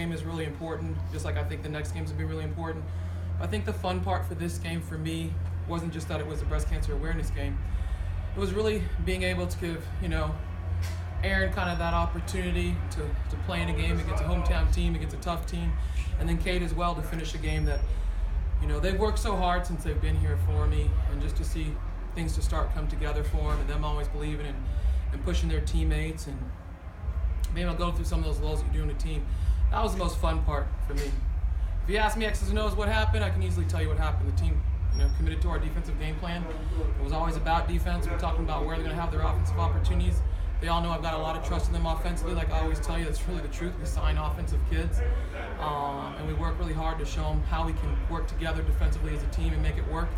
game is really important, just like I think the next games will be really important. I think the fun part for this game for me wasn't just that it was a breast cancer awareness game. It was really being able to give, Aaron kind of that opportunity to play in a game against a hometown team, against a tough team, and then Kate as well to finish a game that, they've worked so hard since they've been here for me, and just to see things to start come together for them, and them always believing in and pushing their teammates and being able to go through some of those lulls that you do in a team. That was the most fun part for me. If you ask me X's and O's what happened, I can easily tell you what happened. The team, committed to our defensive game plan. It was always about defense. We're talking about where they're going to have their offensive opportunities. They all know I've got a lot of trust in them offensively. Like I always tell you, that's really the truth. We sign offensive kids, and we work really hard to show them how we can work together defensively as a team and make it work.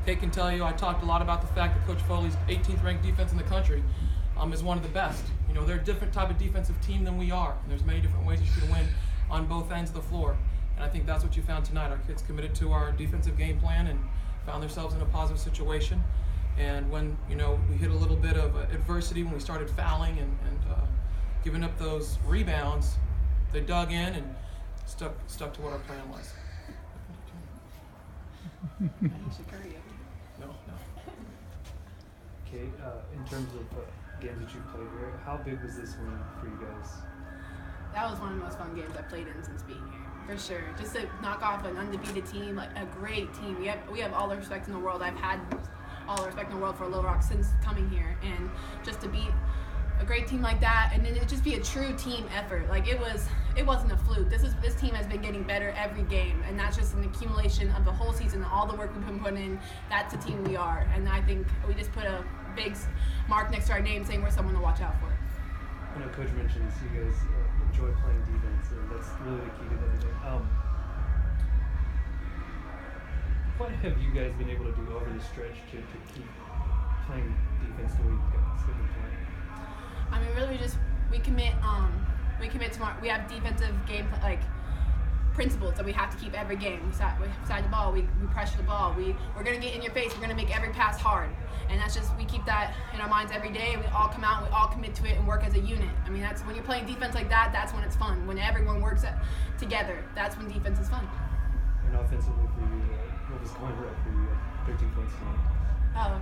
Kate can tell you, I talked a lot about the fact that Coach Foley's 18th ranked defense in the country is one of the best. They're a different type of defensive team than we are, and there's many different ways you can win on both ends of the floor. And I think that's what you found tonight. Our kids committed to our defensive game plan and found themselves in a positive situation. And when we hit a little bit of adversity, when we started fouling and giving up those rebounds, they dug in and stuck to what our plan was. No. Kate, in terms of games that you've played here, how big was this one for you guys? That was one of the most fun games I've played in since being here, for sure. Just to knock off an undefeated team, like a great team. We have all the respect in the world. I've had all the respect in the world for Little Rock since coming here, and just to beat a great team like that, and then it just be a true team effort. Like it wasn't a fluke. This team has been getting better every game, and that's just an accumulation of the whole season, all the work we've been putting in. That's the team we are, and I think we just put a big mark next to our name, saying we're someone to watch out for. I know Coach mentions you guys enjoy playing defense, and that's really the key to everything. What have you guys been able to do over the stretch to keep playing defense the way you guys have been playing? I mean, really, we commit to we have defensive game principles that we have to keep every game. We side the ball, we pressure the ball, we're gonna get in your face, we're gonna make every pass hard, and that's just, we keep that in our minds every day. We all come out, we all commit to it and work as a unit. I mean, that's when you're playing defense like that. That's when it's fun. When everyone works together, that's when defense is fun. And offensively for you, what was going right for you? 13 points tonight. Oh,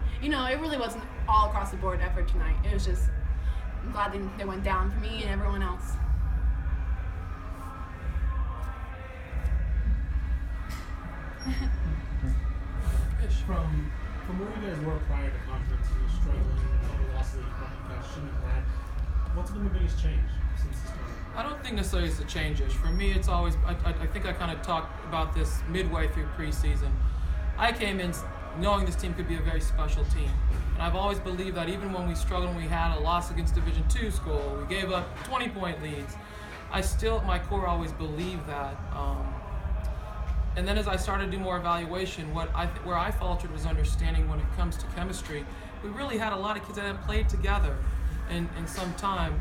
it really wasn't all across the board effort tonight. It was just, I'm glad they went down for me and everyone else. From where you guys were prior to conference, you were struggling, the losses that you probably shouldn't have had. What's been the biggest change since this time? I don't think necessarily it's a change-ish. For me, it's always, I think I kind of talked about this midway through preseason. I came in knowing this team could be a very special team. And I've always believed that even when we struggled and we had a loss against Division II school, we gave up 20-point leads, I still, at my core, always believed that. And then as I started to do more evaluation, where I faltered was understanding when it comes to chemistry. We really had a lot of kids that hadn't played together in some time.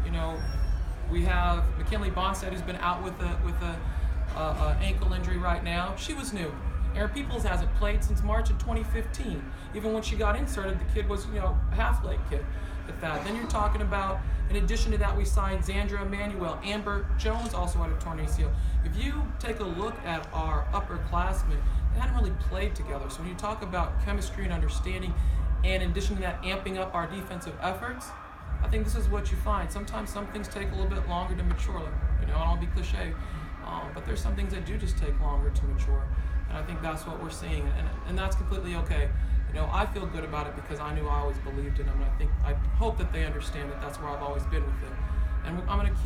We have McKinley Bonstead, who's been out with a ankle injury right now. She was new. Erin Peoples hasn't played since March of 2015. Even when she got inserted, the kid was, a half-leg kid at that. Then you're talking about, in addition to that, we signed Zandra Emanuel. Amber Jones also had a torn ACL. If you take a look at our upperclassmen, they hadn't really played together. So when you talk about chemistry and understanding, and in addition to that, amping up our defensive efforts, I think this is what you find. Sometimes some things take a little bit longer to mature. I don't want to be cliche, but there's some things that do just take longer to mature. And I think that's what we're seeing, and that's completely okay. I feel good about it because I knew I always believed in them, and I hope that they understand that that's where I've always been with it. And I'm going to keep